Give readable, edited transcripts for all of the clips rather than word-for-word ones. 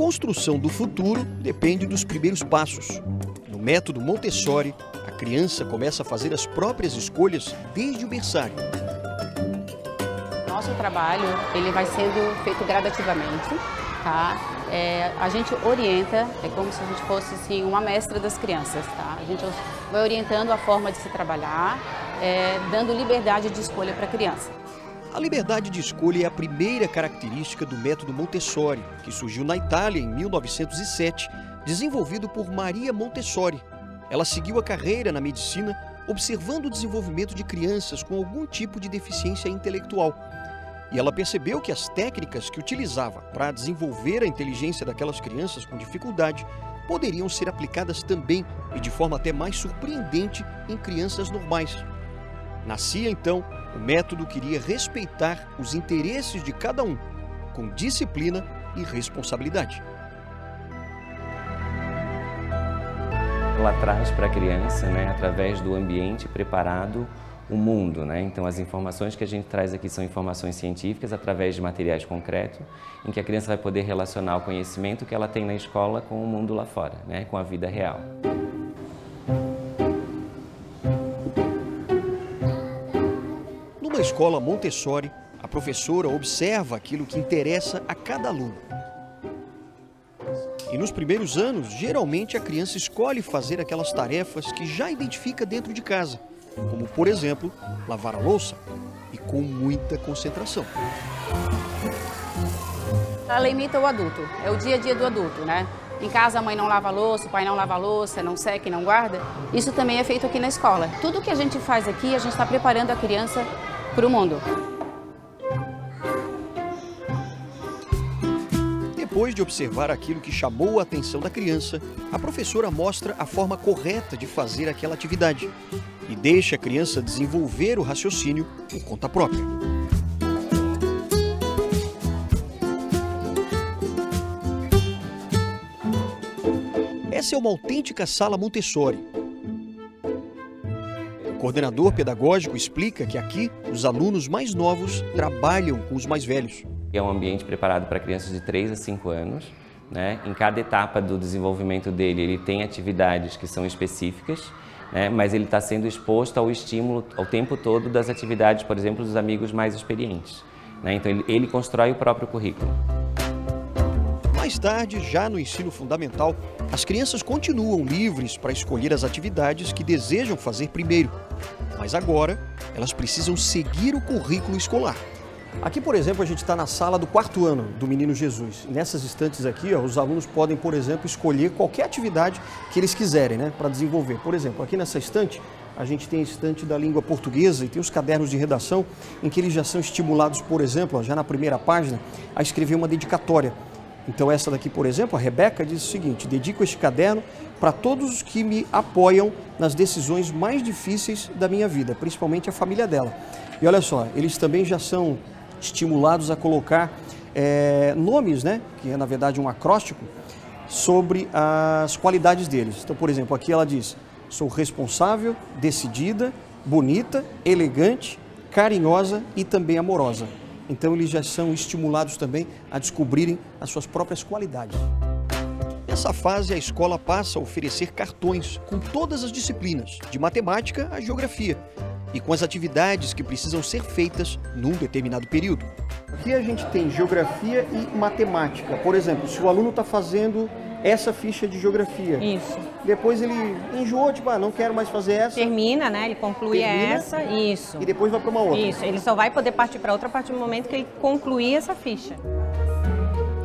construção do futuro depende dos primeiros passos. No método Montessori, a criança começa a fazer as próprias escolhas desde o berçário. Nosso trabalho ele vai sendo feito gradativamente, tá? A gente orienta, é como se a gente fosse assim, uma mestra das crianças, tá? A gente vai orientando a forma de se trabalhar, dando liberdade de escolha para a criança. A liberdade de escolha é a primeira característica do método Montessori, que surgiu na Itália em 1907, desenvolvido por Maria Montessori. Ela seguiu a carreira na medicina, observando o desenvolvimento de crianças com algum tipo de deficiência intelectual. E ela percebeu que as técnicas que utilizava para desenvolver a inteligência daquelas crianças com dificuldade poderiam ser aplicadas também e de forma até mais surpreendente em crianças normais. Nascia então o método que iria respeitar os interesses de cada um, com disciplina e responsabilidade. Ela traz para a criança, através do ambiente preparado, o mundo, Então as informações que a gente traz aqui são informações científicas através de materiais concretos, em que a criança vai poder relacionar o conhecimento que ela tem na escola com o mundo lá fora, com a vida real. Numa escola Montessori, a professora observa aquilo que interessa a cada aluno. E nos primeiros anos, geralmente a criança escolhe fazer aquelas tarefas que já identifica dentro de casa, como, por exemplo, lavar a louça, e com muita concentração. Ela imita o adulto, é o dia a dia do adulto, Em casa a mãe não lava a louça, o pai não lava a louça, não seca e não guarda. Isso também é feito aqui na escola. Tudo que a gente faz aqui, a gente está preparando a criança para o mundo. Depois de observar aquilo que chamou a atenção da criança, a professora mostra a forma correta de fazer aquela atividade e deixa a criança desenvolver o raciocínio por conta própria. Essa é uma autêntica sala Montessori. O coordenador pedagógico explica que aqui os alunos mais novos trabalham com os mais velhos. É um ambiente preparado para crianças de 3 a 5 anos. Em cada etapa do desenvolvimento dele, ele tem atividades que são específicas, mas ele está sendo exposto ao estímulo ao tempo todo das atividades, por exemplo, dos amigos mais experientes. Então ele constrói o próprio currículo. Mais tarde, já no ensino fundamental, as crianças continuam livres para escolher as atividades que desejam fazer primeiro. Mas agora, elas precisam seguir o currículo escolar. Aqui, por exemplo, a gente está na sala do 4º ano do Menino Jesus. Nessas estantes aqui, os alunos podem, por exemplo, escolher qualquer atividade que eles quiserem, para desenvolver. Por exemplo, aqui nessa estante, a gente tem a estante da língua portuguesa e tem os cadernos de redação, em que eles já são estimulados, por exemplo, já na primeira página, a escrever uma dedicatória. Então essa daqui, por exemplo, a Rebeca diz o seguinte: dedico este caderno para todos os que me apoiam nas decisões mais difíceis da minha vida, principalmente a família dela. E olha só, eles também já são estimulados a colocar nomes, que é na verdade um acróstico, sobre as qualidades deles. Então, por exemplo, aqui ela diz: sou responsável, decidida, bonita, elegante, carinhosa e também amorosa. Então eles já são estimulados também a descobrirem as suas próprias qualidades. Nessa fase, a escola passa a oferecer cartões com todas as disciplinas, de matemática a geografia, e com as atividades que precisam ser feitas num determinado período. Aqui a gente tem geografia e matemática. Por exemplo, se o aluno está fazendo essa ficha de geografia, isso. Depois ele enjoou, não quero mais fazer essa. Termina, ele conclui essa, isso. E depois vai para uma outra. Isso, ele só vai poder partir para outra a partir do momento que ele concluir essa ficha.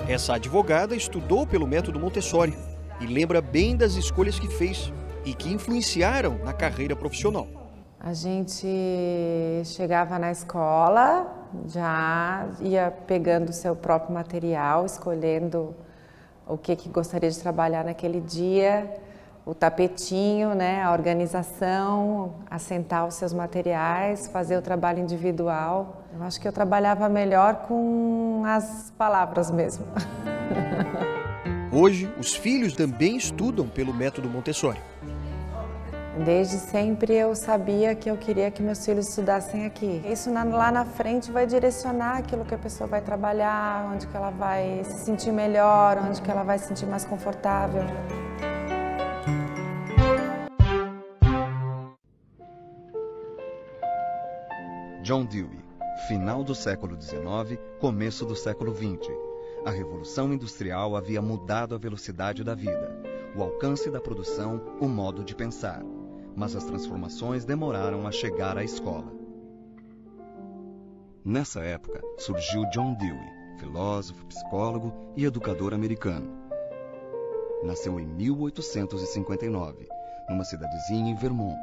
Essa advogada estudou pelo método Montessori e lembra bem das escolhas que fez e que influenciaram na carreira profissional. A gente chegava na escola, já ia pegando o seu próprio material, escolhendo o que gostaria de trabalhar naquele dia, o tapetinho, a organização, assentar os seus materiais, fazer o trabalho individual. Eu acho que eu trabalhava melhor com as palavras mesmo. Hoje, os filhos também estudam pelo método Montessori. Desde sempre eu sabia que eu queria que meus filhos estudassem aqui. Isso lá na frente vai direcionar aquilo que a pessoa vai trabalhar, onde que ela vai se sentir melhor, onde que ela vai se sentir mais confortável. John Dewey, final do século XIX, começo do século XX. A Revolução Industrial havia mudado a velocidade da vida, o alcance da produção, o modo de pensar. Mas as transformações demoraram a chegar à escola. Nessa época, surgiu John Dewey, filósofo, psicólogo e educador americano. Nasceu em 1859, numa cidadezinha em Vermont.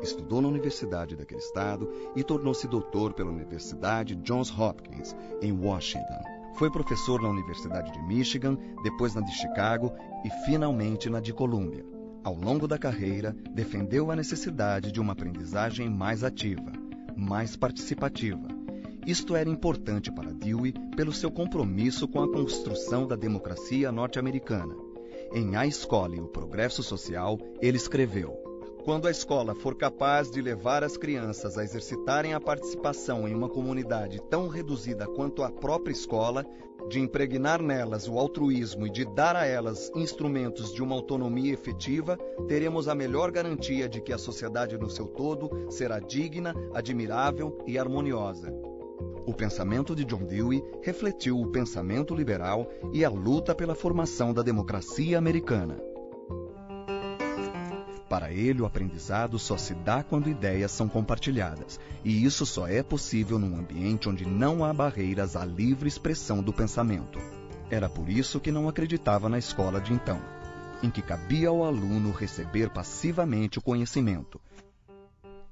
Estudou na universidade daquele estado e tornou-se doutor pela Universidade Johns Hopkins, em Washington. Foi professor na Universidade de Michigan, depois na de Chicago e finalmente na de Columbia. Ao longo da carreira, defendeu a necessidade de uma aprendizagem mais ativa, mais participativa. Isto era importante para Dewey pelo seu compromisso com a construção da democracia norte-americana. Em A Escola e o Progresso Social, ele escreveu: quando a escola for capaz de levar as crianças a exercitarem a participação em uma comunidade tão reduzida quanto a própria escola, de impregnar nelas o altruísmo e de dar a elas instrumentos de uma autonomia efetiva, teremos a melhor garantia de que a sociedade no seu todo será digna, admirável e harmoniosa. O pensamento de John Dewey refletiu o pensamento liberal e a luta pela formação da democracia americana. Para ele, o aprendizado só se dá quando ideias são compartilhadas, e isso só é possível num ambiente onde não há barreiras à livre expressão do pensamento. Era por isso que não acreditava na escola de então, em que cabia ao aluno receber passivamente o conhecimento.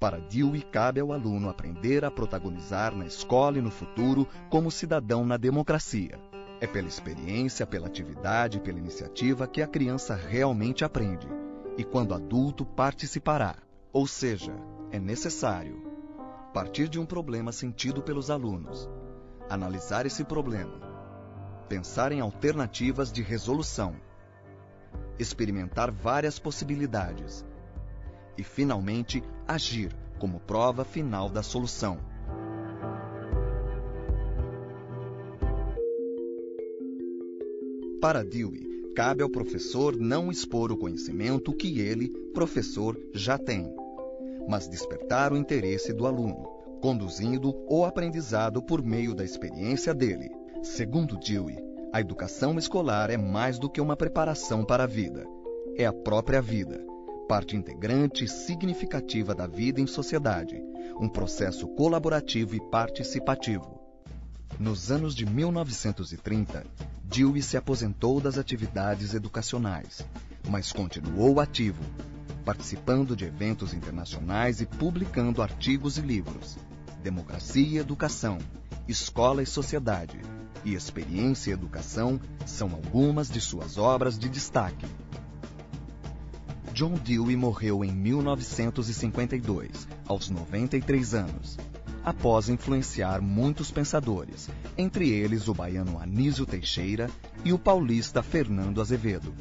Para Dewey, cabe ao aluno aprender a protagonizar na escola e no futuro como cidadão na democracia. É pela experiência, pela atividade, pela iniciativa que a criança realmente aprende. E quando adulto participará, ou seja, é necessário partir de um problema sentido pelos alunos, analisar esse problema, pensar em alternativas de resolução, experimentar várias possibilidades e, finalmente, agir como prova final da solução. Para Dewey, cabe ao professor não expor o conhecimento que ele, professor, já tem, mas despertar o interesse do aluno, conduzindo o aprendizado por meio da experiência dele. Segundo Dewey, a educação escolar é mais do que uma preparação para a vida. É a própria vida, parte integrante e significativa da vida em sociedade, um processo colaborativo e participativo. Nos anos de 1930, Dewey se aposentou das atividades educacionais, mas continuou ativo, participando de eventos internacionais e publicando artigos e livros. Democracia e Educação, Escola e Sociedade e Experiência e Educação são algumas de suas obras de destaque. John Dewey morreu em 1952, aos 93 anos. Após influenciar muitos pensadores, entre eles o baiano Anísio Teixeira e o paulista Fernando Azevedo.